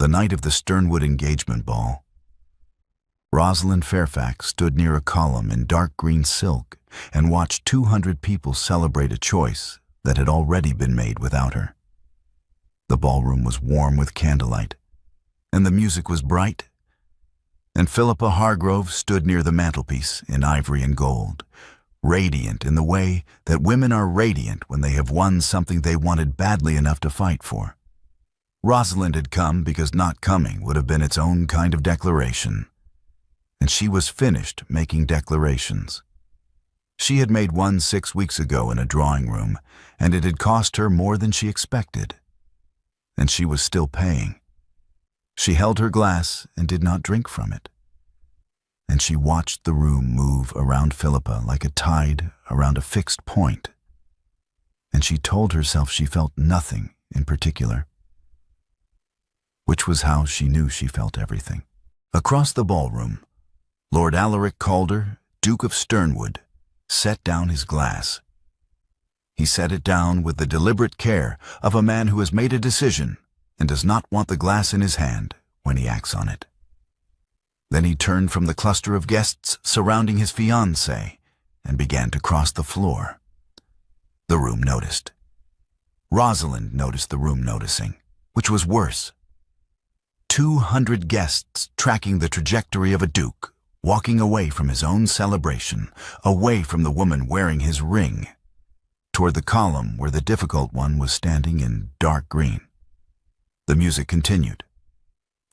The night of the Sternwood engagement ball, Rosalind Fairfax stood near a column in dark green silk and watched 200 people celebrate a choice that had already been made without her. The ballroom was warm with candlelight, and the music was bright, and Philippa Hargrove stood near the mantelpiece in ivory and gold, radiant in the way that women are radiant when they have won something they wanted badly enough to fight for. Rosalind had come because not coming would have been its own kind of declaration, and she was finished making declarations. She had made one 6 weeks ago in a drawing room, and it had cost her more than she expected, and she was still paying. She held her glass and did not drink from it, and she watched the room move around Philippa like a tide around a fixed point, and she told herself she felt nothing in particular, which was how she knew she felt everything. Across the ballroom, Lord Alaric Calder, Duke of Sternwood, set down his glass. He set it down with the deliberate care of a man who has made a decision and does not want the glass in his hand when he acts on it. Then he turned from the cluster of guests surrounding his fiancée and began to cross the floor. The room noticed. Rosalind noticed the room noticing, which was worse. 200 guests tracking the trajectory of a duke, walking away from his own celebration, away from the woman wearing his ring, toward the column where the difficult one was standing in dark green. The music continued.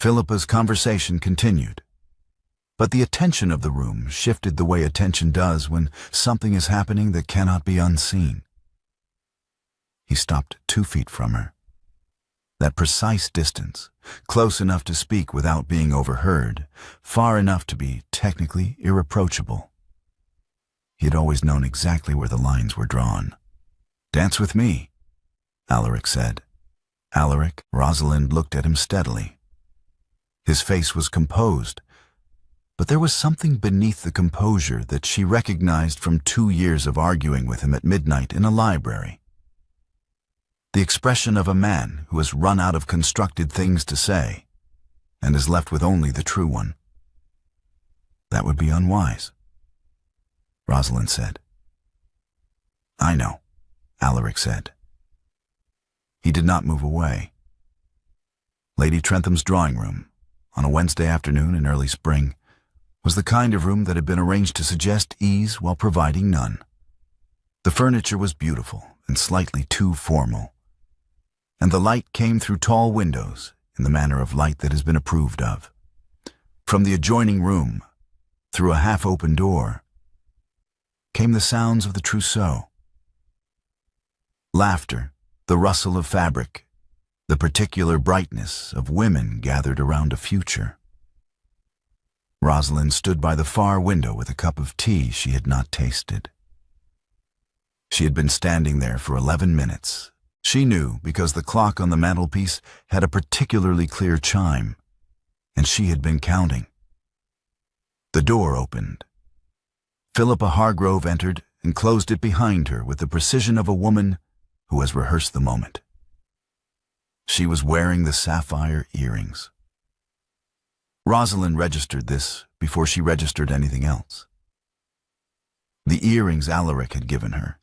Philippa's conversation continued. But the attention of the room shifted the way attention does when something is happening that cannot be unseen. He stopped 2 feet from her. That precise distance, close enough to speak without being overheard, far enough to be technically irreproachable. He had always known exactly where the lines were drawn. "Dance with me," Alaric said. Alaric, Rosalind looked at him steadily. His face was composed, but there was something beneath the composure that she recognized from 2 years of arguing with him at midnight in a library. The expression of a man who has run out of constructed things to say and is left with only the true one. "That would be unwise," Rosalind said. "I know," Alaric said. He did not move away. Lady Trentham's drawing room, on a Wednesday afternoon in early spring, was the kind of room that had been arranged to suggest ease while providing none. The furniture was beautiful and slightly too formal, and the light came through tall windows in the manner of light that has been approved of. From the adjoining room, through a half-open door, came the sounds of the trousseau. Laughter, the rustle of fabric, the particular brightness of women gathered around a future. Rosalind stood by the far window with a cup of tea she had not tasted. She had been standing there for 11 minutes. She knew because the clock on the mantelpiece had a particularly clear chime, and she had been counting. The door opened. Philippa Hargrove entered and closed it behind her with the precision of a woman who has rehearsed the moment. She was wearing the sapphire earrings. Rosalind registered this before she registered anything else. The earrings Alaric had given her,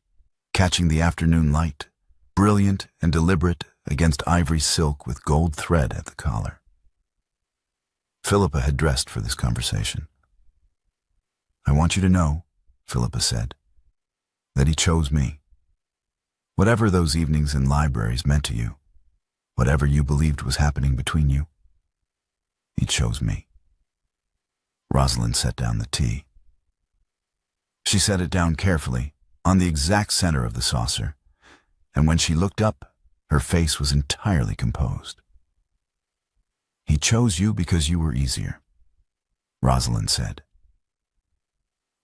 catching the afternoon light, brilliant and deliberate against ivory silk with gold thread at the collar. Philippa had dressed for this conversation. "I want you to know," Philippa said, "that he chose me. Whatever those evenings in libraries meant to you, whatever you believed was happening between you, he chose me." Rosalind set down the tea. She set it down carefully, on the exact center of the saucer, and when she looked up, her face was entirely composed. "He chose you because you were easier," Rosalind said.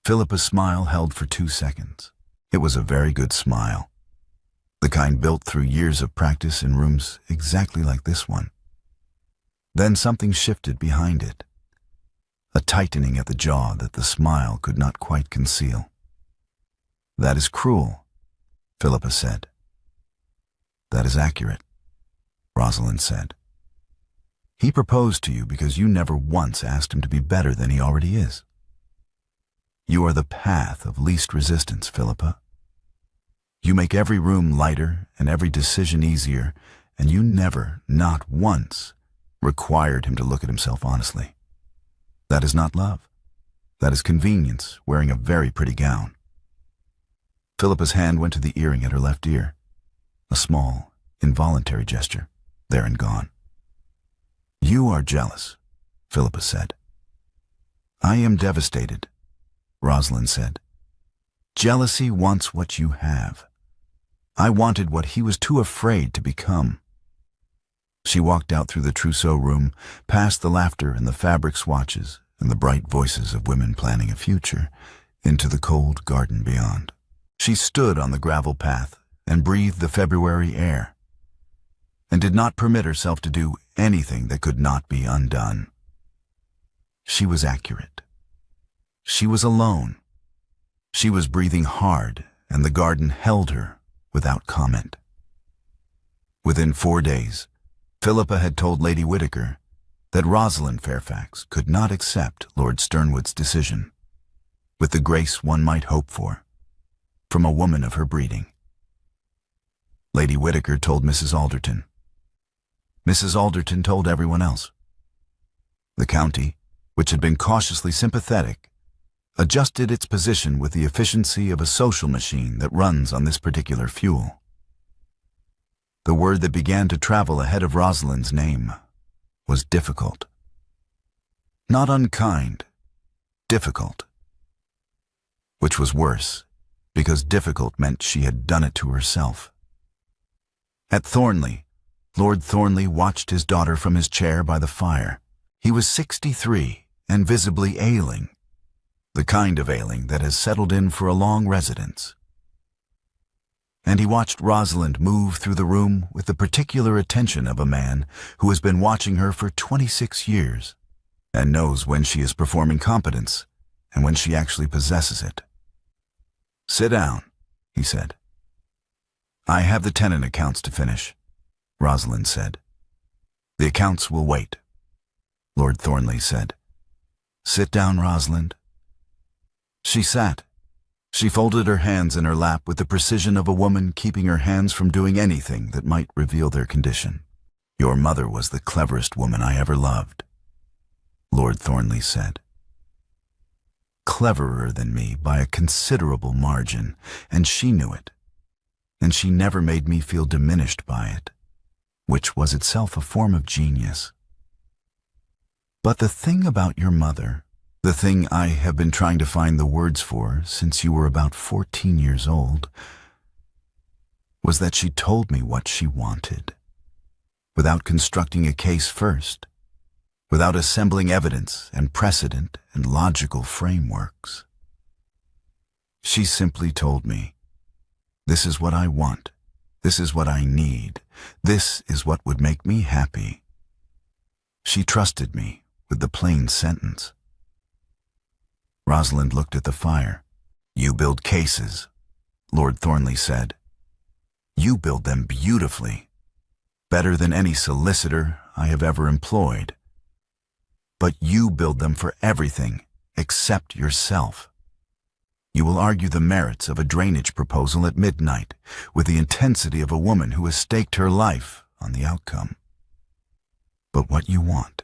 Philippa's smile held for 2 seconds. It was a very good smile, the kind built through years of practice in rooms exactly like this one. Then something shifted behind it, a tightening at the jaw that the smile could not quite conceal. "That is cruel," Philippa said. "That is accurate," Rosalind said. He proposed to you because you never once asked him to be better than he already is. You are the path of least resistance, Philippa. You make every room lighter and every decision easier, and you never, not once, required him to look at himself honestly. That is not love. That is convenience, wearing a very pretty gown. Philippa's hand went to the earring at her left ear. A small, involuntary gesture, there and gone. You are jealous, Philippa said. I am devastated, Rosalind said. Jealousy wants what you have. I wanted what he was too afraid to become. She walked out through the trousseau room, past the laughter and the fabric swatches and the bright voices of women planning a future, into the cold garden beyond. She stood on the gravel path and breathed the February air, and did not permit herself to do anything that could not be undone. She was accurate. She was alone. She was breathing hard, and the garden held her without comment. Within 4 days, Philippa had told Lady Whittaker that Rosalind Fairfax could not accept Lord Sternwood's decision, with the grace one might hope for, from a woman of her breeding. Lady Whittaker told Mrs. Alderton. Mrs. Alderton told everyone else. The county, which had been cautiously sympathetic, adjusted its position with the efficiency of a social machine that runs on this particular fuel. The word that began to travel ahead of Rosalind's name was difficult. Not unkind, difficult. Which was worse, because difficult meant she had done it to herself. At Thornley, Lord Thornley watched his daughter from his chair by the fire. He was 63 and visibly ailing, the kind of ailing that has settled in for a long residence. And he watched Rosalind move through the room with the particular attention of a man who has been watching her for 26 years and knows when she is performing competence and when she actually possesses it. Sit down, he said. I have the tenant accounts to finish, Rosalind said. The accounts will wait, Lord Thornley said. Sit down, Rosalind. She sat. She folded her hands in her lap with the precision of a woman keeping her hands from doing anything that might reveal their condition. Your mother was the cleverest woman I ever loved, Lord Thornley said. Cleverer than me by a considerable margin, and she knew it. And she never made me feel diminished by it, which was itself a form of genius. But the thing about your mother, the thing I have been trying to find the words for since you were about 14 years old, was that she told me what she wanted, without constructing a case first, without assembling evidence and precedent and logical frameworks. She simply told me, this is what I want, this is what I need, this is what would make me happy. She trusted me with the plain sentence. Rosalind looked at the fire. You build cases, Lord Thornley said. You build them beautifully, better than any solicitor I have ever employed. But you build them for everything except yourself. You will argue the merits of a drainage proposal at midnight with the intensity of a woman who has staked her life on the outcome. But what you want,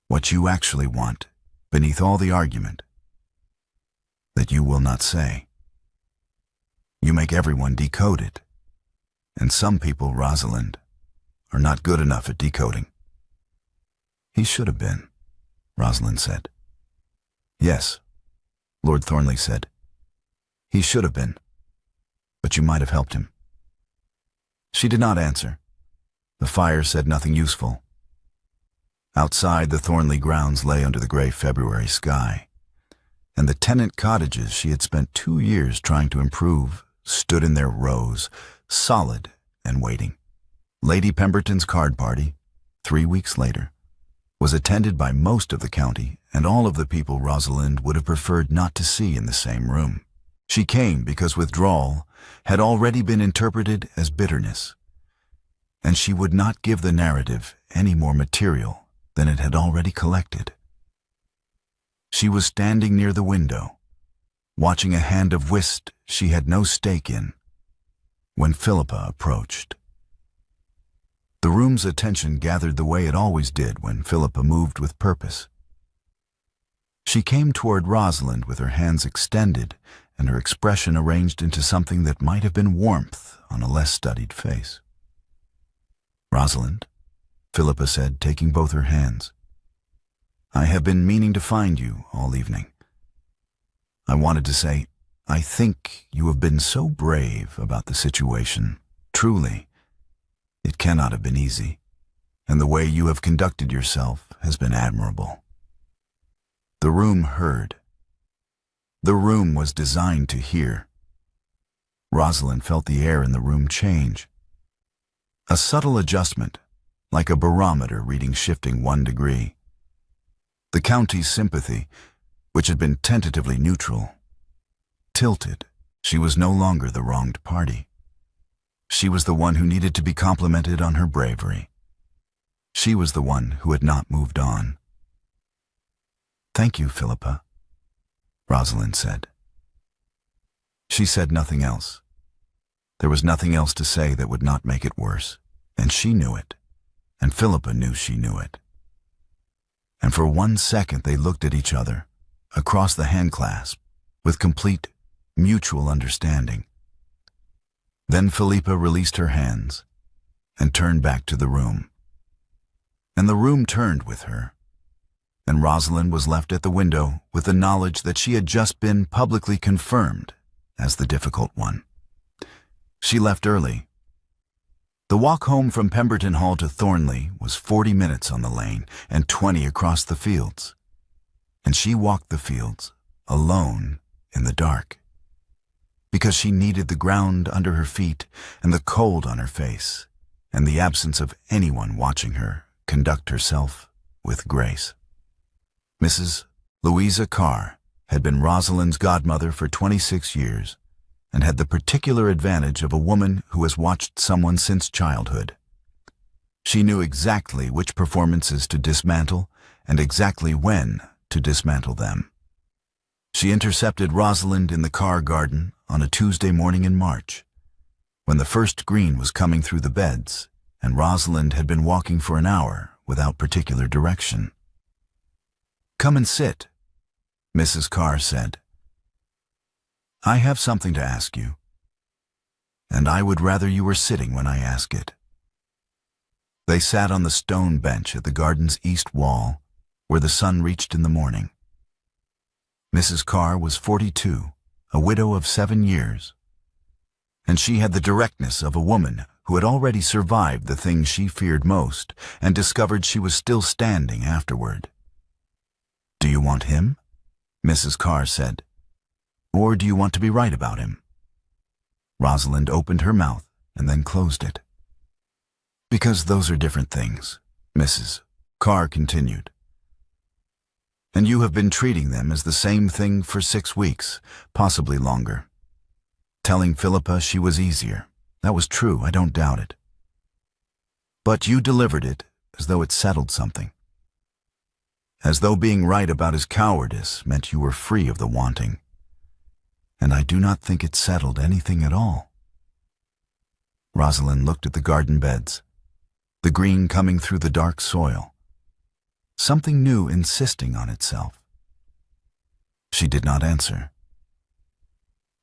what you actually want, beneath all the argument, that you will not say. You make everyone decode it, and some people, Rosalind, are not good enough at decoding. He should have been, Rosalind said. Yes, Lord Thornley said. He should have been, but you might have helped him. She did not answer. The fire said nothing useful. Outside, the Thornley grounds lay under the gray February sky, and the tenant cottages she had spent 2 years trying to improve stood in their rows, solid and waiting. Lady Pemberton's card party, 3 weeks later, was attended by most of the county and all of the people Rosalind would have preferred not to see in the same room. She came because withdrawal had already been interpreted as bitterness. and she would not give the narrative any more material than it had already collected. She was standing near the window, watching a hand of whist she had no stake in, when Philippa approached. The room's attention gathered the way it always did when Philippa moved with purpose. She came toward Rosalind with her hands extended and her expression arranged into something that might have been warmth on a less studied face. "Rosalind," Philippa said, taking both her hands, "I have been meaning to find you all evening. I wanted to say, I think you have been so brave about the situation. Truly, it cannot have been easy, and the way you have conducted yourself has been admirable." The room heard. The room was designed to hear. Rosalind felt the air in the room change. A subtle adjustment, like a barometer reading shifting 1 degree. The county's sympathy, which had been tentatively neutral, tilted. She was no longer the wronged party. She was the one who needed to be complimented on her bravery. She was the one who had not moved on. "Thank you, Philippa," Rosalind said. She said nothing else. There was nothing else to say that would not make it worse, and she knew it, and Philippa knew she knew it. And for 1 second they looked at each other, across the handclasp, with complete, mutual understanding. Then Philippa released her hands and turned back to the room. And the room turned with her, and Rosalind was left at the window with the knowledge that she had just been publicly confirmed as the difficult one. She left early. The walk home from Pemberton Hall to Thornley was 40 minutes on the lane and 20 across the fields. And she walked the fields, alone in the dark, because she needed the ground under her feet and the cold on her face and the absence of anyone watching her conduct herself with grace. Mrs. Louisa Carr had been Rosalind's godmother for 26 years and had the particular advantage of a woman who has watched someone since childhood. She knew exactly which performances to dismantle and exactly when to dismantle them. She intercepted Rosalind in the Carr garden on a Tuesday morning in March, when the first green was coming through the beds and Rosalind had been walking for an hour without particular direction. "Come and sit," Mrs. Carr said. "I have something to ask you, and I would rather you were sitting when I ask it." They sat on the stone bench at the garden's east wall, where the sun reached in the morning. Mrs. Carr was 42, a widow of 7 years, and she had the directness of a woman who had already survived the thing she feared most and discovered she was still standing afterward. "Do you want him?" Mrs. Carr said. "Or do you want to be right about him?" Rosalind opened her mouth and then closed it. "Because those are different things," Mrs. Carr continued. "And you have been treating them as the same thing for 6 weeks, possibly longer. Telling Philippa she was easier. That was true, I don't doubt it. But you delivered it as though it settled something. As though being right about his cowardice meant you were free of the wanting. And I do not think it settled anything at all." Rosalind looked at the garden beds, the green coming through the dark soil, something new insisting on itself. She did not answer.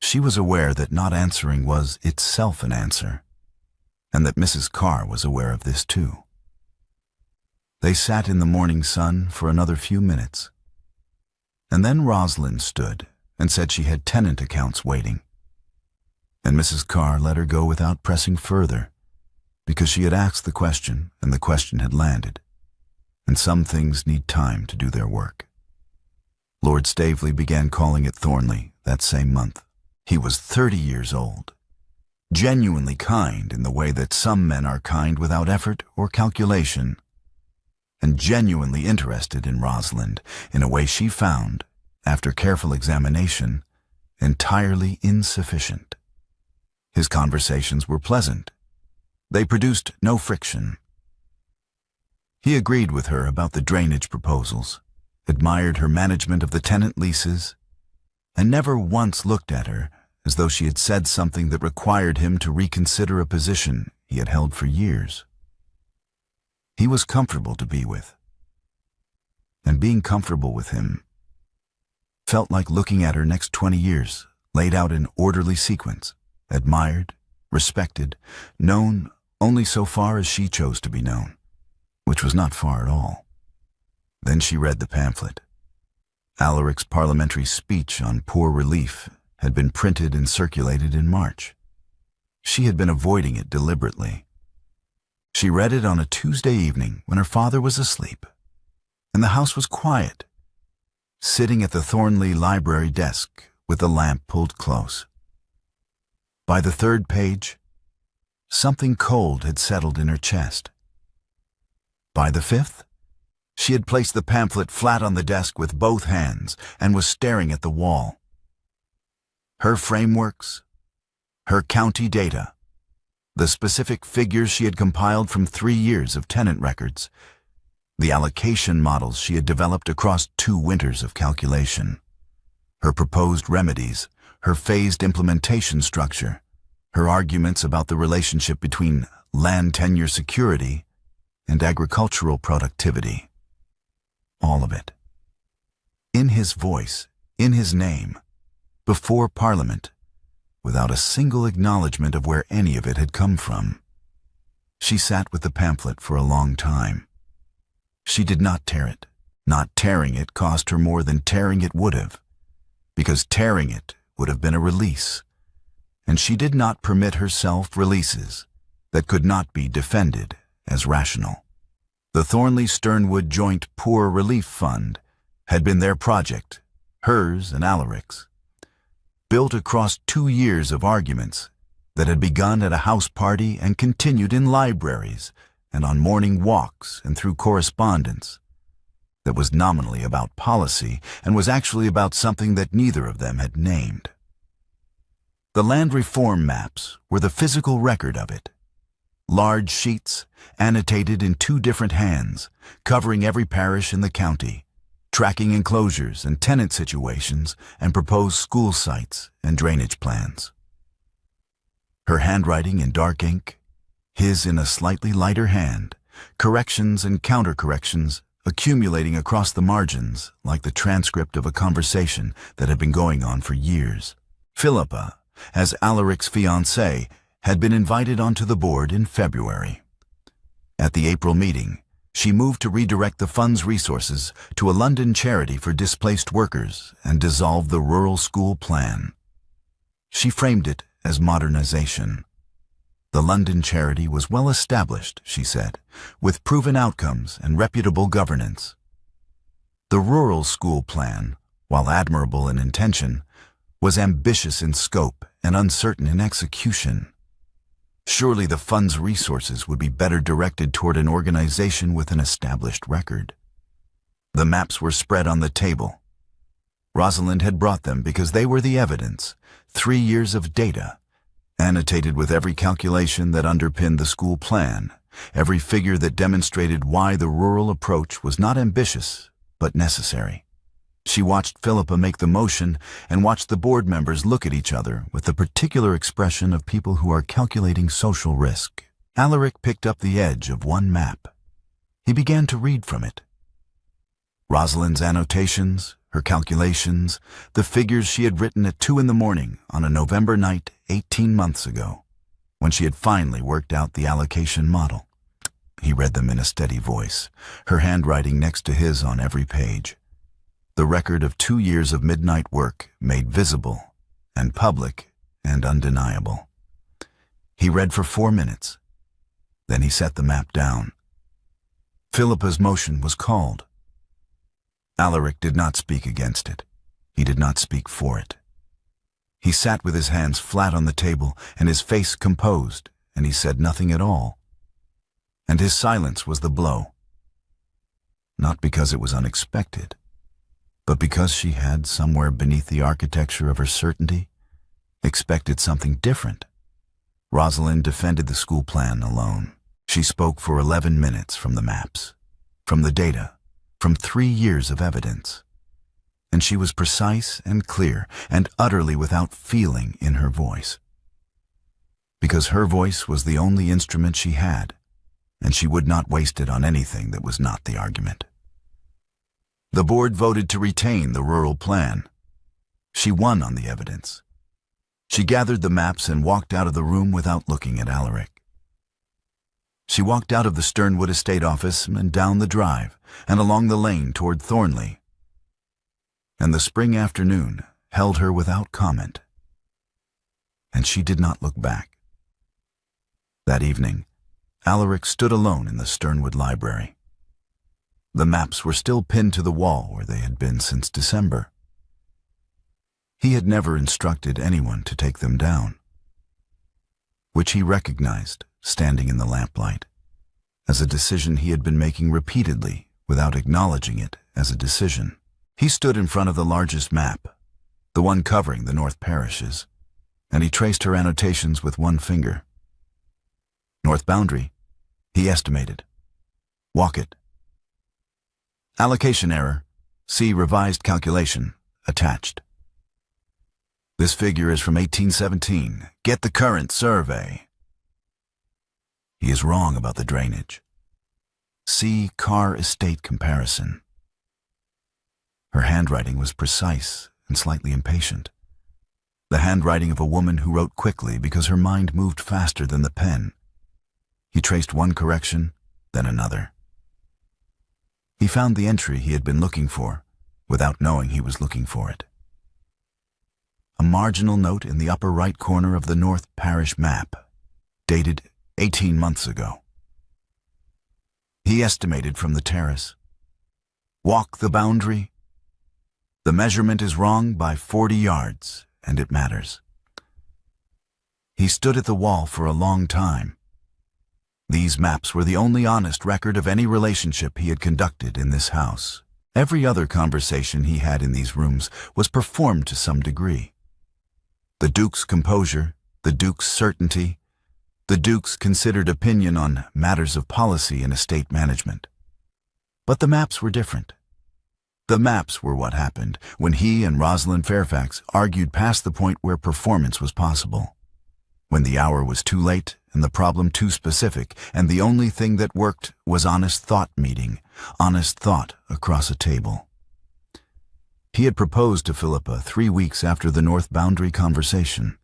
She was aware that not answering was itself an answer, and that Mrs. Carr was aware of this too. They sat in the morning sun for another few minutes, and then Rosalind stood and said she had tenant accounts waiting, and Mrs. Carr let her go without pressing further, because she had asked the question and the question had landed, and some things need time to do their work. Lord Staveley began calling at Thornley that same month. He was 30 years old, genuinely kind in the way that some men are kind without effort or calculation, and genuinely interested in Rosalind in a way she found, after careful examination, entirely insufficient. His conversations were pleasant, They produced no friction. He agreed with her about the drainage proposals, admired her management of the tenant leases, and never once looked at her as though she had said something that required him to reconsider a position he had held for years. He was comfortable to be with, and being comfortable with him felt like looking at her next 20 years laid out in orderly sequence, admired, respected, known only so far as she chose to be known, which was not far at all. Then she read the pamphlet. Alaric's parliamentary speech on poor relief had been printed and circulated in March. She had been avoiding it deliberately. She read it on a Tuesday evening when her father was asleep, and the house was quiet, sitting at the Thornley library desk with the lamp pulled close. By the third page, something cold had settled in her chest. By the fifth, she had placed the pamphlet flat on the desk with both hands and was staring at the wall. Her frameworks, her county data, the specific figures she had compiled from 3 years of tenant records, the allocation models she had developed across 2 winters of calculation, her proposed remedies, her phased implementation structure, her arguments about the relationship between land tenure security and agricultural productivity. All of it. In his voice, in his name, before Parliament, without a single acknowledgement of where any of it had come from. She sat with the pamphlet for a long time. She did not tear it. Not tearing it cost her more than tearing it would have, because tearing it would have been a release, and she did not permit herself releases that could not be defended as rational. The Thornley Sternwood Joint Poor Relief Fund had been their project, hers and Alaric's, built across 2 years of arguments that had begun at a house party and continued in libraries and on morning walks and through correspondence, that was nominally about policy and was actually about something that neither of them had named. The land reform maps were the physical record of it. Large sheets, annotated in 2 different hands, covering every parish in the county, tracking enclosures and tenant situations and proposed school sites and drainage plans. Her handwriting in dark ink, his in a slightly lighter hand, corrections and counter-corrections accumulating across the margins like the transcript of a conversation that had been going on for years. Philippa, as Alaric's fiancée, had been invited onto the board in February. At the April meeting, she moved to redirect the fund's resources to a London charity for displaced workers and dissolve the rural school plan. She framed it as modernization. The London charity was well established, she said, with proven outcomes and reputable governance. The rural school plan, while admirable in intention, was ambitious in scope and uncertain in execution. Surely the fund's resources would be better directed toward an organization with an established record. The maps were spread on the table. Rosalind had brought them because they were the evidence, 3 years of data, annotated with every calculation that underpinned the school plan, every figure that demonstrated why the rural approach was not ambitious, but necessary. She watched Philippa make the motion and watched the board members look at each other with the particular expression of people who are calculating social risk. Alaric picked up the edge of one map. He began to read from it. Rosalind's annotations, her calculations, the figures she had written at 2 a.m. on a November night 18 months ago, when she had finally worked out the allocation model. He read them in a steady voice, her handwriting next to his on every page. The record of 2 years of midnight work made visible and public and undeniable. He read for 4 minutes. Then he set the map down. Philippa's motion was called. Alaric did not speak against it. He did not speak for it. He sat with his hands flat on the table and his face composed, and he said nothing at all. And his silence was the blow. Not because it was unexpected, but because she had, somewhere beneath the architecture of her certainty, expected something different. Rosalind defended the school plan alone. She spoke for 11 minutes from the maps, from the data, from 3 years of evidence. And she was precise and clear and utterly without feeling in her voice. Because her voice was the only instrument she had, and she would not waste it on anything that was not the argument. The board voted to retain the rural plan. She won on the evidence. She gathered the maps and walked out of the room without looking at Alaric. She walked out of the Sternwood estate office and down the drive and along the lane toward Thornley. And the spring afternoon held her without comment. And she did not look back. That evening, Alaric stood alone in the Sternwood library. The maps were still pinned to the wall where they had been since December. He had never instructed anyone to take them down, which he recognized, standing in the lamplight, as a decision he had been making repeatedly without acknowledging it as a decision. He stood in front of the largest map, the one covering the North parishes, and he traced her annotations with one finger. North boundary, he estimated. Wocket. Allocation error. See revised calculation, attached. This figure is from 1817. Get the current survey. He is wrong about the drainage. See car estate comparison. Her handwriting was precise and slightly impatient. The handwriting of a woman who wrote quickly because her mind moved faster than the pen. He traced one correction, then another. He found the entry he had been looking for, without knowing he was looking for it. A marginal note in the upper right corner of the North Parish map, dated 18 months ago. He estimated from the terrace. Walk the boundary. The measurement is wrong by 40 yards, and it matters. He stood at the wall for a long time. These maps were the only honest record of any relationship he had conducted in this house. Every other conversation he had in these rooms was performed to some degree. The Duke's composure, the Duke's certainty, the Duke's considered opinion on matters of policy and estate management. But the maps were different. The maps were what happened when he and Rosalind Fairfax argued past the point where performance was possible. When the hour was too late and the problem too specific, and the only thing that worked was honest thought meeting, honest thought across a table. He had proposed to Philippa 3 weeks after the North Boundary conversation.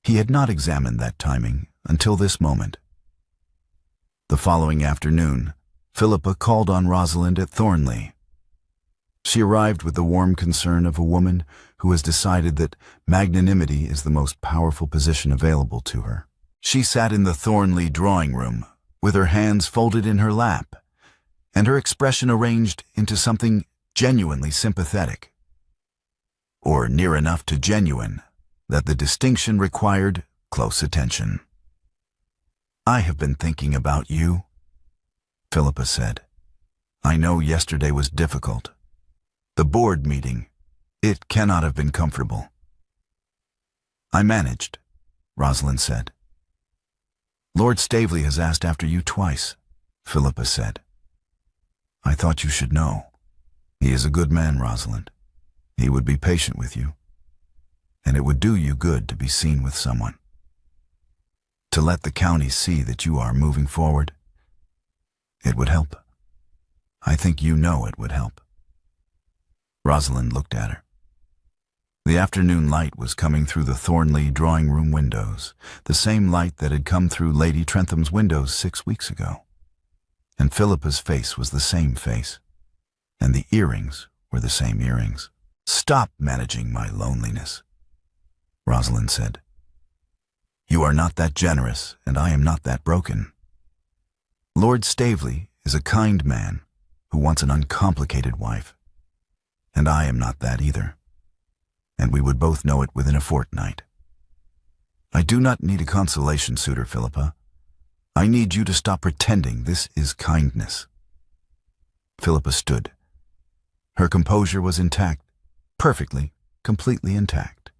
He had not examined that timing until this moment. The following afternoon, Philippa called on Rosalind at Thornley. She arrived with the warm concern of a woman who has decided that magnanimity is the most powerful position available to her. She sat in the Thornley drawing room, with her hands folded in her lap, and her expression arranged into something genuinely sympathetic, or near enough to genuine, that the distinction required close attention. "I have been thinking about you," Philippa said. "I know yesterday was difficult. The board meeting, it cannot have been comfortable." "I managed," Rosalind said. "Lord Staveley has asked after you twice," Philippa said. "I thought you should know. He is a good man, Rosalind. He would be patient with you, and it would do you good to be seen with someone. To let the county see that you are moving forward. It would help. I think you know it would help." Rosalind looked at her. The afternoon light was coming through the Thornley drawing-room windows, the same light that had come through Lady Trentham's windows 6 weeks ago. And Philippa's face was the same face, and the earrings were the same earrings. "Stop managing my loneliness," Rosalind said. "You are not that generous, and I am not that broken. Lord Staveley is a kind man who wants an uncomplicated wife, and I am not that either. And we would both know it within a fortnight. I do not need a consolation suitor, Philippa. I need you to stop pretending this is kindness." Philippa stood. Her composure was intact, perfectly, completely intact.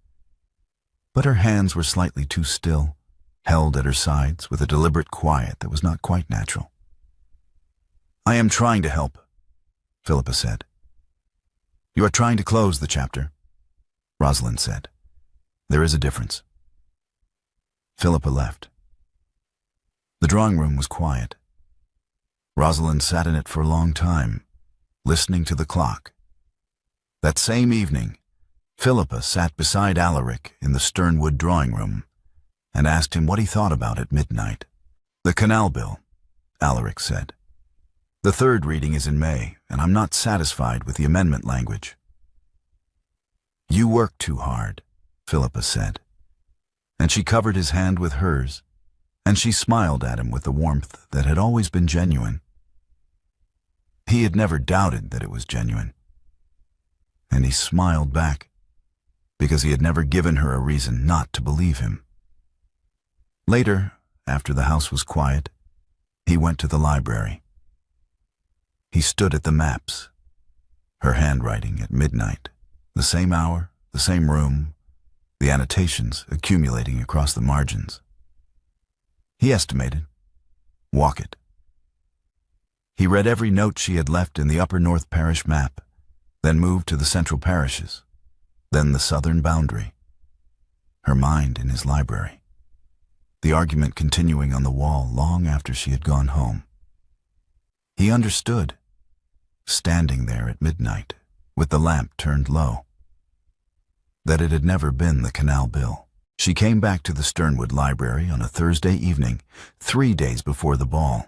But her hands were slightly too still, held at her sides with a deliberate quiet that was not quite natural. "I am trying to help," Philippa said. "You are trying to close the chapter," Rosalind said. "There is a difference." Philippa left. The drawing room was quiet. Rosalind sat in it for a long time, listening to the clock. That same evening, Philippa sat beside Alaric in the Sternwood drawing room and asked him what he thought about at midnight. "The canal bill," Alaric said. "The third reading is in May, and I'm not satisfied with the amendment language." "You work too hard," Philippa said. And she covered his hand with hers, and she smiled at him with the warmth that had always been genuine. He had never doubted that it was genuine. And he smiled back, because he had never given her a reason not to believe him. Later, after the house was quiet, he went to the library. He stood at the maps, her handwriting at midnight, the same hour, the same room, the annotations accumulating across the margins. He estimated. Walk it. He read every note she had left in the Upper North Parish map, then moved to the central parishes, then the southern boundary. Her mind in his library. The argument continuing on the wall long after she had gone home. He understood, standing there at midnight, with the lamp turned low, that it had never been the canal bill. She came back to the Sternwood library on a Thursday evening, 3 days before the ball.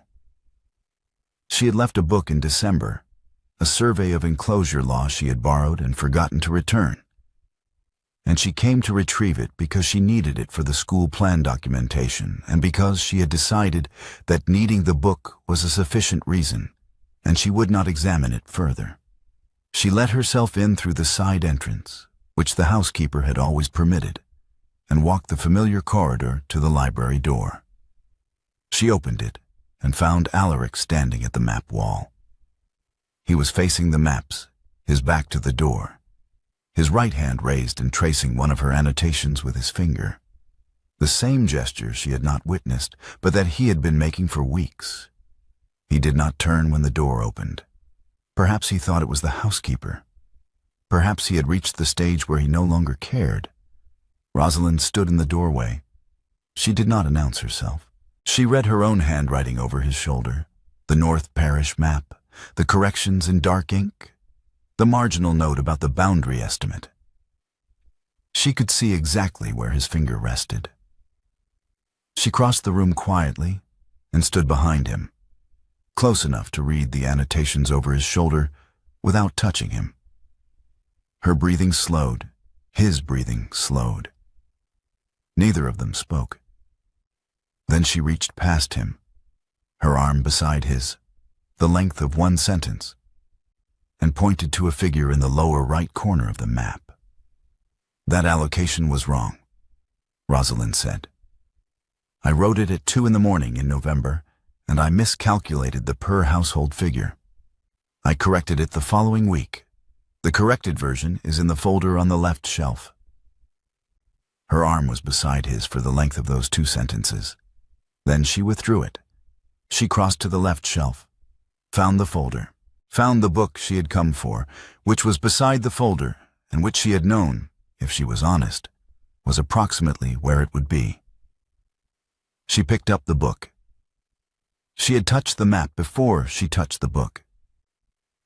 She had left a book in December, a survey of enclosure law she had borrowed and forgotten to return. And she came to retrieve it because she needed it for the school plan documentation and because she had decided that needing the book was a sufficient reason, and she would not examine it further. She let herself in through the side entrance, which the housekeeper had always permitted, and walked the familiar corridor to the library door. She opened it and found Alaric standing at the map wall. He was facing the maps, his back to the door, his right hand raised and tracing one of her annotations with his finger. The same gesture she had not witnessed, but that he had been making for weeks. He did not turn when the door opened. Perhaps he thought it was the housekeeper. Perhaps he had reached the stage where he no longer cared. Rosalind stood in the doorway. She did not announce herself. She read her own handwriting over his shoulder, the North Parish map, the corrections in dark ink, the marginal note about the boundary estimate. She could see exactly where his finger rested. She crossed the room quietly and stood behind him, close enough to read the annotations over his shoulder without touching him. Her breathing slowed, his breathing slowed. Neither of them spoke. Then she reached past him, her arm beside his, the length of one sentence, and pointed to a figure in the lower right corner of the map. "That allocation was wrong," Rosalind said. "I wrote it at 2 a.m. in November, and I miscalculated the per-household figure. I corrected it the following week. The corrected version is in the folder on the left shelf." Her arm was beside his for the length of those 2 sentences. Then she withdrew it. She crossed to the left shelf, found the folder, found the book she had come for, which was beside the folder and which she had known, if she was honest, was approximately where it would be. She picked up the book. She had touched the map before she touched the book.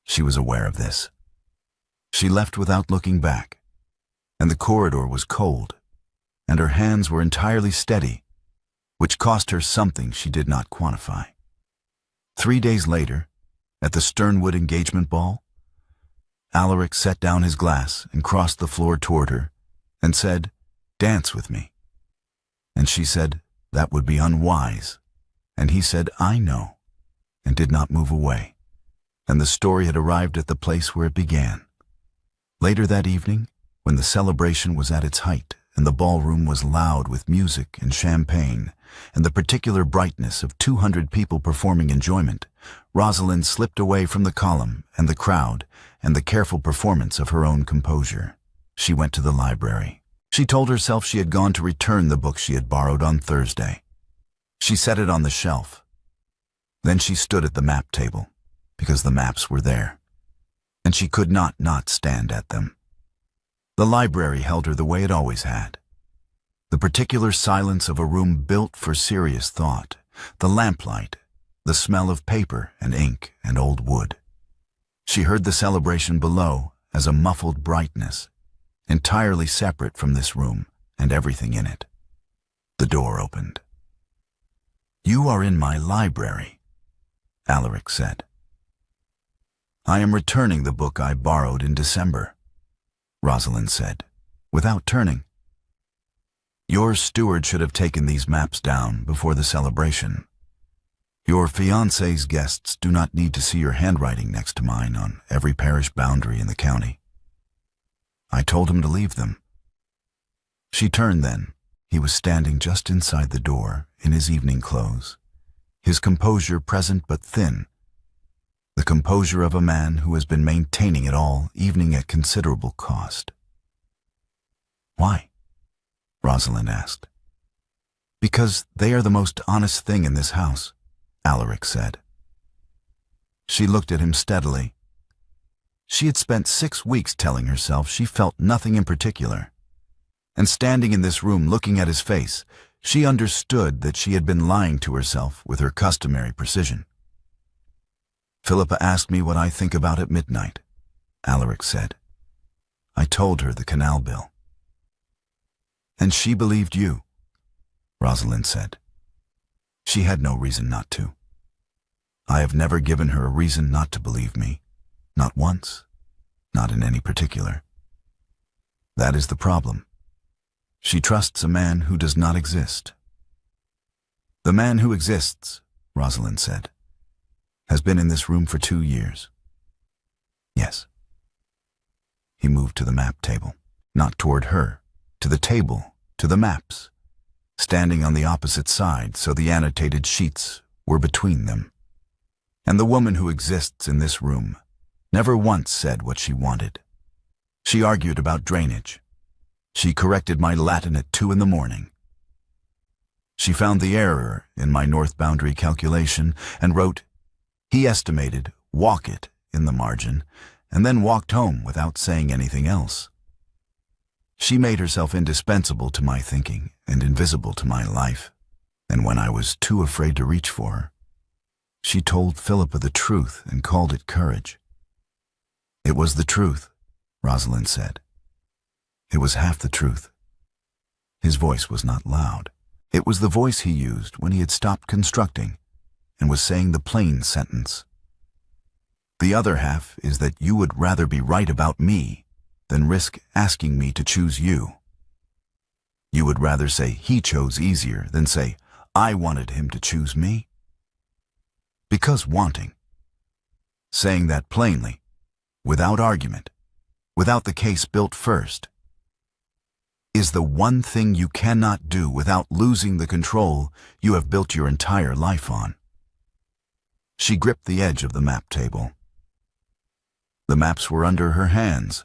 She was aware of this. She left without looking back, and the corridor was cold, and her hands were entirely steady, which cost her something she did not quantify. 3 days later, at the Sternwood engagement ball, Alaric set down his glass and crossed the floor toward her and said, "Dance with me." And she said, "That would be unwise." And he said, "I know," and did not move away. And the story had arrived at the place where it began. Later that evening, when the celebration was at its height and the ballroom was loud with music and champagne and the particular brightness of 200 people performing enjoyment, Rosalind slipped away from the column and the crowd and the careful performance of her own composure. She went to the library. She told herself she had gone to return the book she had borrowed on Thursday. She set it on the shelf. Then she stood at the map table, because the maps were there, and she could not stand at them. The library held her the way it always had. The particular silence of a room built for serious thought, the lamplight, the smell of paper and ink and old wood. She heard the celebration below as a muffled brightness, entirely separate from this room and everything in it. The door opened. "You are in my library," Alaric said. "I am returning the book I borrowed in December," Rosalind said, without turning. "Your steward should have taken these maps down before the celebration. Your fiancé's guests do not need to see your handwriting next to mine on every parish boundary in the county. I told him to leave them." She turned then. He was standing just inside the door in his evening clothes, his composure present but thin, the composure of a man who has been maintaining it all evening at considerable cost. "Why?" Rosalind asked. "Because they are the most honest thing in this house," Alaric said. She looked at him steadily. She had spent 6 weeks telling herself she felt nothing in particular, and standing in this room looking at his face, she understood that she had been lying to herself with her customary precision. "Philippa asked me what I think about at midnight," Alaric said. "I told her the canal bill." "And she believed you," Rosalind said. "She had no reason not to. I have never given her a reason not to believe me, not once, not in any particular. That is the problem. She trusts a man who does not exist." "The man who exists," Rosalind said, "has been in this room for 2 years." "Yes." He moved to the map table, not toward her, to the table, to the maps, standing on the opposite side so the annotated sheets were between them. "And the woman who exists in this room never once said what she wanted. She argued about drainage. She corrected my Latin at 2 in the morning. She found the error in my north boundary calculation and wrote, 'He estimated, walk it,' in the margin, and then walked home without saying anything else. She made herself indispensable to my thinking and invisible to my life, and when I was too afraid to reach for her, she told Philippa the truth and called it courage." "It was the truth," Rosalind said. "It was half the truth." His voice was not loud. It was the voice he used when he had stopped constructing and was saying the plain sentence. "The other half is that you would rather be right about me than risk asking me to choose you. You would rather say he chose easier than say I wanted him to choose me. Because wanting, saying that plainly, without argument, without the case built first, is the one thing you cannot do without losing the control you have built your entire life on." She gripped the edge of the map table. The maps were under her hands.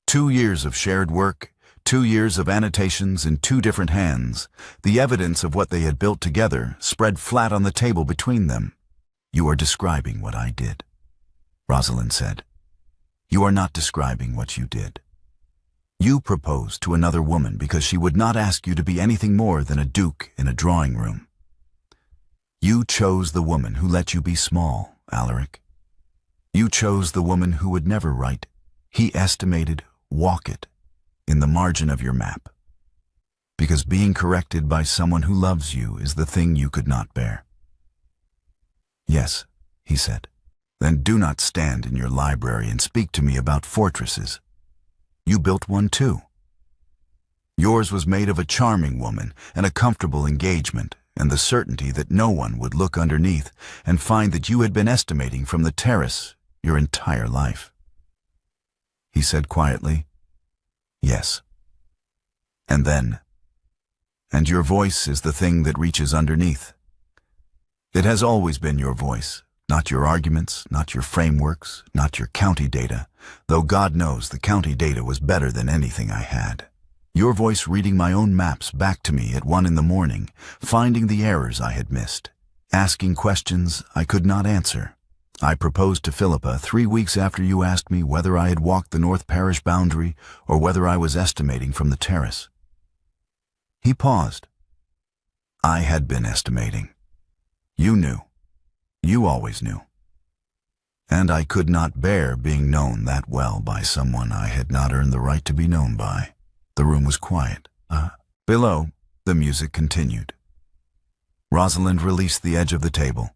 2 years of shared work, 2 years of annotations in 2 different hands, the evidence of what they had built together spread flat on the table between them. "You are describing what I did," Rosalind said. "You are not describing what you did. You proposed to another woman because she would not ask you to be anything more than a duke in a drawing room. You chose the woman who let you be small, Alaric. You chose the woman who would never write, 'He estimated, walk it,' in the margin of your map, because being corrected by someone who loves you is the thing you could not bear." "Yes," he said. "Then do not stand in your library and speak to me about fortresses. You built one too. Yours was made of a charming woman and a comfortable engagement and the certainty that no one would look underneath and find that you had been estimating from the terrace your entire life." He said quietly, "Yes." And then, "And your voice is the thing that reaches underneath. It has always been your voice, not your arguments, not your frameworks, not your county data, though God knows the county data was better than anything I had. Your voice reading my own maps back to me at 1 in the morning, finding the errors I had missed, asking questions I could not answer. I proposed to Philippa 3 weeks after you asked me whether I had walked the North Parish boundary or whether I was estimating from the terrace. He paused. I had been estimating. You knew. You always knew. And I could not bear being known that well by someone I had not earned the right to be known by. The room was quiet. Below, the music continued. Rosalind released the edge of the table.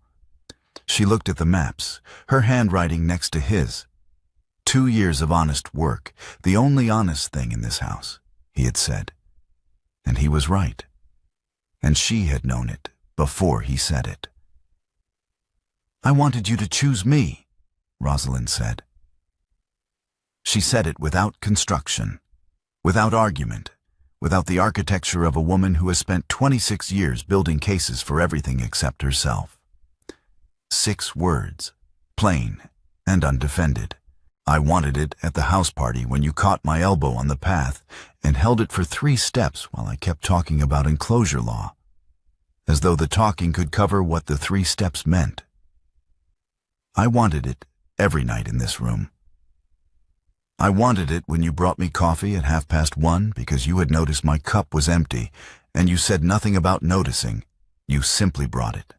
She looked at the maps, her handwriting next to his. 2 years of honest work, the only honest thing in this house, he had said. And he was right. And she had known it before he said it. I wanted you to choose me, Rosalind said. She said it without construction, without argument, without the architecture of a woman who has spent 26 years building cases for everything except herself. 6 words, plain and undefended. I wanted it at the house party when you caught my elbow on the path and held it for 3 steps while I kept talking about enclosure law, as though the talking could cover what the 3 steps meant. I wanted it every night in this room. I wanted it when you brought me coffee at 1:30 because you had noticed my cup was empty and you said nothing about noticing. You simply brought it.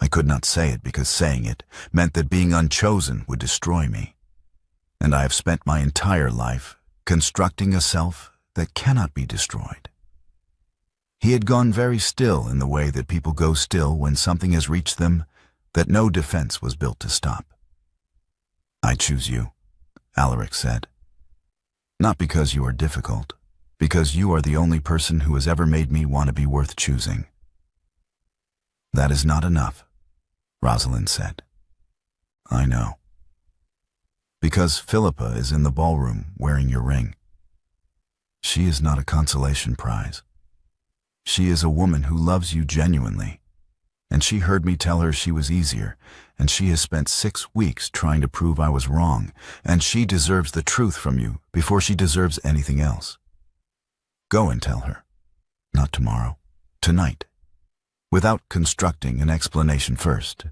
I could not say it because saying it meant that being unchosen would destroy me. And I have spent my entire life constructing a self that cannot be destroyed. He had gone very still in the way that people go still when something has reached them that no defense was built to stop. I choose you, Alaric said. Not because you are difficult, because you are the only person who has ever made me want to be worth choosing. That is not enough, Rosalind said. I know. Because Philippa is in the ballroom wearing your ring. She is not a consolation prize. She is a woman who loves you genuinely, and she heard me tell her she was easier, and she has spent 6 weeks trying to prove I was wrong, and she deserves the truth from you before she deserves anything else. Go and tell her. Not tomorrow. Tonight. Without constructing an explanation first.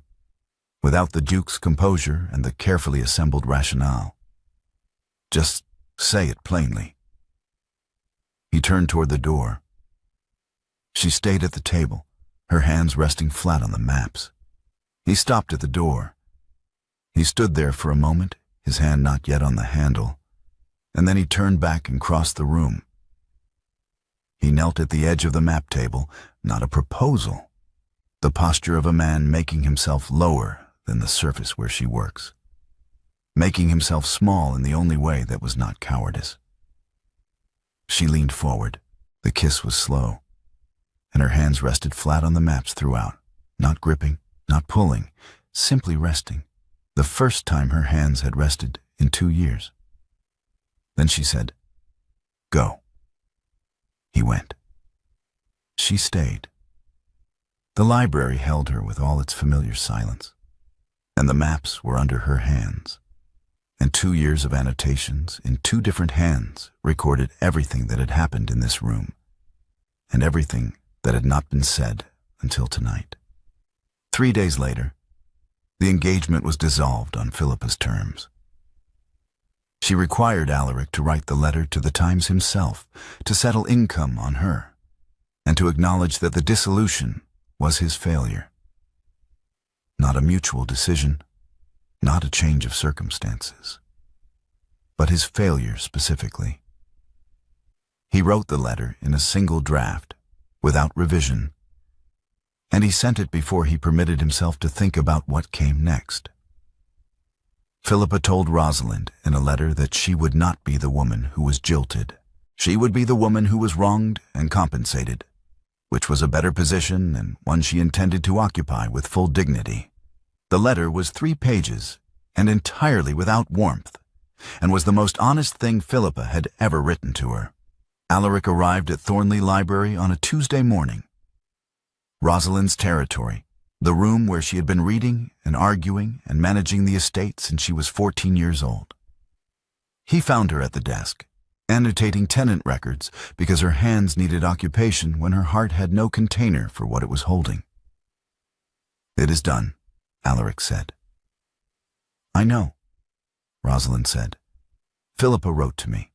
Without the Duke's composure and the carefully assembled rationale. Just say it plainly. He turned toward the door. She stayed at the table, her hands resting flat on the maps. He stopped at the door. He stood there for a moment, his hand not yet on the handle, and then he turned back and crossed the room. He knelt at the edge of the map table, not a proposal, the posture of a man making himself lower than the surface where she works, making himself small in the only way that was not cowardice. She leaned forward. The kiss was slow, and her hands rested flat on the maps throughout, not gripping, not pulling, simply resting, the first time her hands had rested in 2 years. Then she said, "Go." He went. She stayed. The library held her with all its familiar silence, and the maps were under her hands, and 2 years of annotations in 2 different hands recorded everything that had happened in this room, and everything that had not been said until tonight. 3 days later, the engagement was dissolved on Philippa's terms. She required Alaric to write the letter to the Times himself, to settle income on her, and to acknowledge that the dissolution was his failure. Not a mutual decision, not a change of circumstances, but his failure specifically. He wrote the letter in a single draft, without revision, and he sent it before he permitted himself to think about what came next. Philippa told Rosalind in a letter that she would not be the woman who was jilted. She would be the woman who was wronged and compensated, which was a better position and one she intended to occupy with full dignity. The letter was 3 pages and entirely without warmth, and was the most honest thing Philippa had ever written to her. Alaric arrived at Thornley Library on a Tuesday morning. Rosalind's territory, the room where she had been reading and arguing and managing the estate since she was 14 years old. He found her at the desk, annotating tenant records because her hands needed occupation when her heart had no container for what it was holding. "It is done," Alaric said. "I know," Rosalind said. "Philippa wrote to me."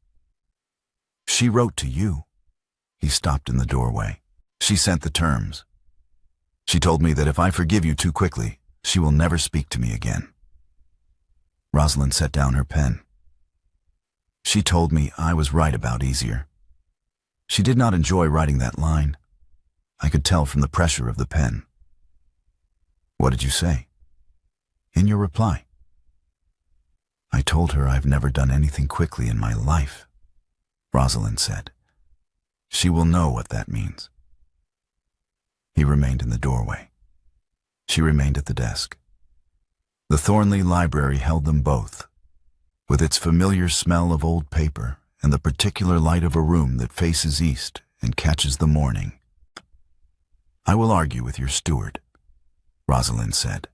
"She wrote to you." He stopped in the doorway. "She sent the terms. She told me that if I forgive you too quickly, she will never speak to me again." Rosalind set down her pen. "She told me I was right about easier. She did not enjoy writing that line. I could tell from the pressure of the pen." "What did you say?" "In your reply." "I told her I've never done anything quickly in my life," Rosalind said. "She will know what that means." He remained in the doorway. She remained at the desk. The Thornley Library held them both, with its familiar smell of old paper and the particular light of a room that faces east and catches the morning. "I will argue with your steward," Rosalind said.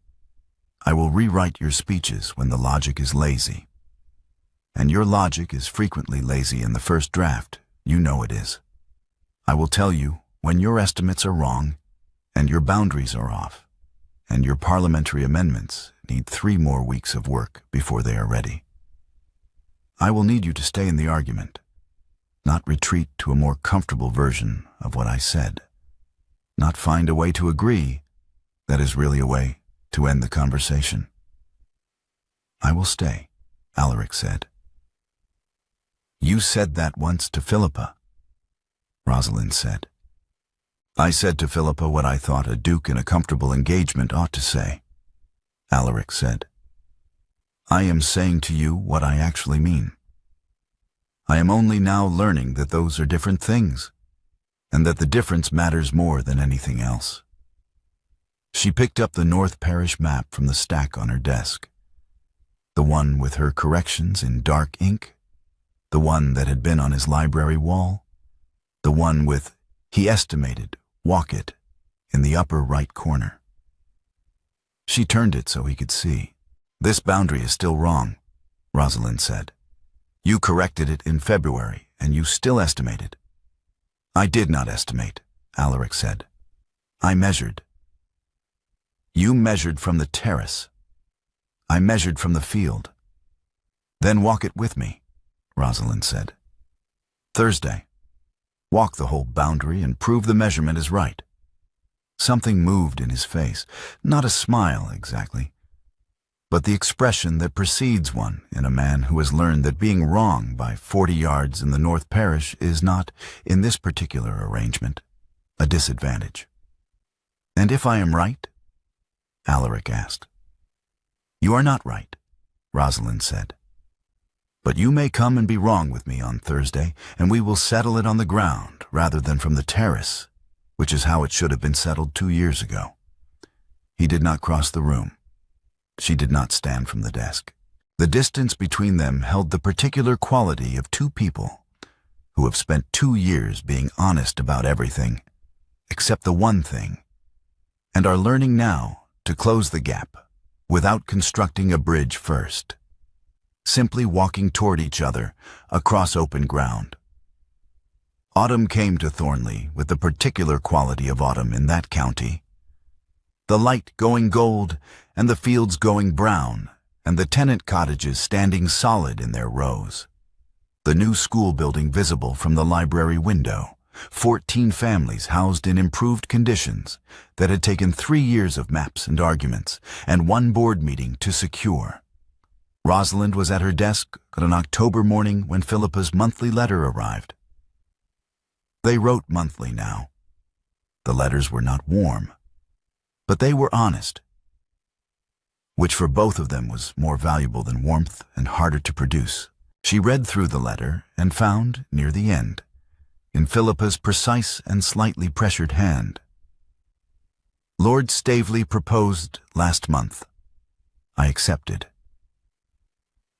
"I will rewrite your speeches when the logic is lazy. And your logic is frequently lazy in the first draft, you know it is. I will tell you when your estimates are wrong and your boundaries are off, and your parliamentary amendments need 3 more weeks of work before they are ready. I will need you to stay in the argument, not retreat to a more comfortable version of what I said, not find a way to agree that is really a way to end the conversation." "I will stay," Alaric said. "You said that once to Philippa," Rosalind said. "I said to Philippa what I thought a duke in a comfortable engagement ought to say," Alaric said. "I am saying to you what I actually mean. I am only now learning that those are different things, and that the difference matters more than anything else." She picked up the North Parish map from the stack on her desk, the one with her corrections in dark ink, the one that had been on his library wall, the one with "he estimated, walk it" in the upper right corner. She turned it so he could see. "This boundary is still wrong," Rosalind said. "You corrected it in February, and you still estimated." "I did not estimate," Alaric said. "I measured." "You measured from the terrace. I measured from the field." "Then walk it with me," Rosalind said. "Thursday. Walk the whole boundary and prove the measurement is right." Something moved in his face, not a smile exactly, but the expression that precedes one in a man who has learned that being wrong by 40 yards in the North Parish is not, in this particular arrangement, a disadvantage. "And if I am right?" Alaric asked. "You are not right," Rosalind said. "But you may come and be wrong with me on Thursday, and we will settle it on the ground rather than from the terrace, which is how it should have been settled 2 years ago." He did not cross the room. She did not stand from the desk. The distance between them held the particular quality of 2 people who have spent 2 years being honest about everything, except the one thing, and are learning now to close the gap without constructing a bridge first, simply walking toward each other across open ground. Autumn came to Thornley with the particular quality of autumn in that county. The light going gold and the fields going brown and the tenant cottages standing solid in their rows. The new school building visible from the library window, 14 families housed in improved conditions that had taken 3 years of maps and arguments and 1 board meeting to secure. Rosalind was at her desk on an October morning when Philippa's monthly letter arrived. They wrote monthly now. The letters were not warm, but they were honest, which for both of them was more valuable than warmth and harder to produce. She read through the letter and found, near the end, in Philippa's precise and slightly pressured hand, "Lord Staveley proposed last month. I accepted.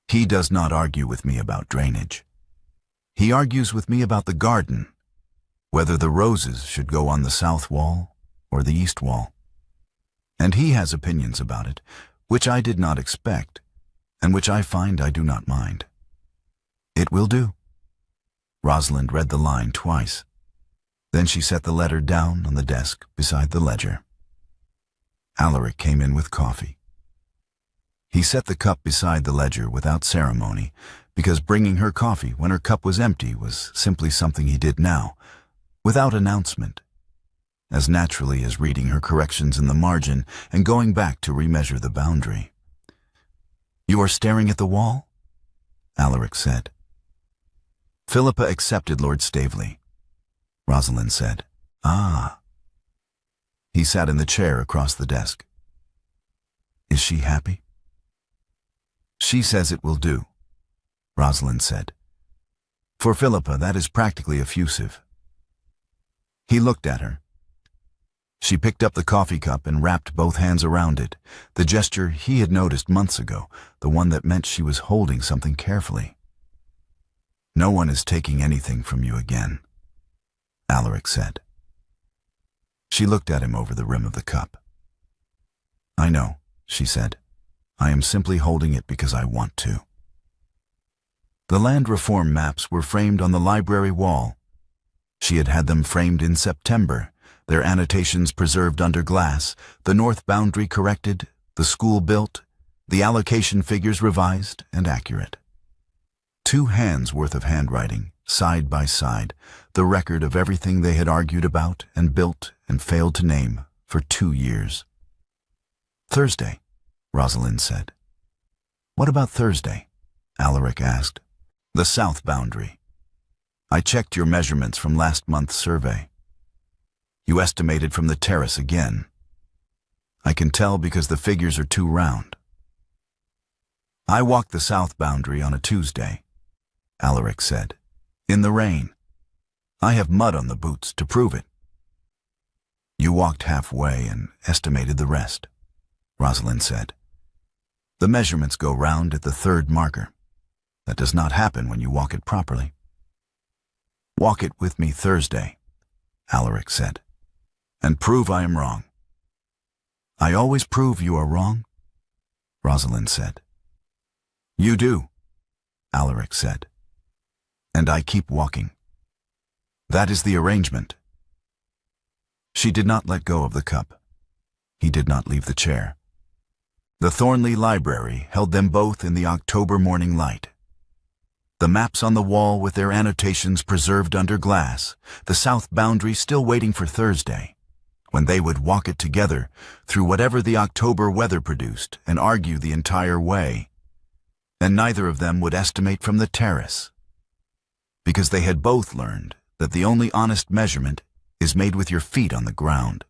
He does not argue with me about drainage. He argues with me about the garden, whether the roses should go on the south wall or the east wall. And he has opinions about it, which I did not expect, and which I find I do not mind. It will do. Rosalind read the line twice. Then she set the letter down on the desk beside the ledger. Alaric came in with coffee. He set the cup beside the ledger without ceremony, because bringing her coffee when her cup was empty was simply something he did now, without announcement, as naturally as reading her corrections in the margin and going back to remeasure the boundary. "You are staring at the wall?" Alaric said. "Philippa accepted Lord Staveley," Rosalind said. "Ah." He sat in the chair across the desk. "Is she happy?" "She says it will do," Rosalind said. "For Philippa, that is practically effusive." He looked at her. She picked up the coffee cup and wrapped both hands around it, the gesture he had noticed months ago, the one that meant she was holding something carefully. "No one is taking anything from you again," Alaric said. She looked at him over the rim of the cup. "I know," she said. "I am simply holding it because I want to." The land reform maps were framed on the library wall. She had had them framed in September, their annotations preserved under glass, the north boundary corrected, the school built, the allocation figures revised and accurate. 2 hands' worth of handwriting, side by side, the record of everything they had argued about and built and failed to name for 2 years. "Thursday," Rosalind said. "What about Thursday?" Alaric asked. "The south boundary. I checked your measurements from last month's survey. You estimated from the terrace again. I can tell because the figures are too round." "I walked the south boundary on a Tuesday," Alaric said, "in the rain. I have mud on the boots to prove it." "You walked halfway and estimated the rest," Rosalind said. "The measurements go round at the 3rd marker. That does not happen when you walk it properly." "Walk it with me Thursday," Alaric said, "and prove I am wrong." "I always prove you are wrong," Rosalind said. "You do," Alaric said, "and I keep walking. That is the arrangement." She did not let go of the cup. He did not leave the chair. The Thornley Library held them both in the October morning light. The maps on the wall with their annotations preserved under glass, the south boundary still waiting for Thursday, when they would walk it together through whatever the October weather produced and argue the entire way. And neither of them would estimate from the terrace, because they had both learned that the only honest measurement is made with your feet on the ground.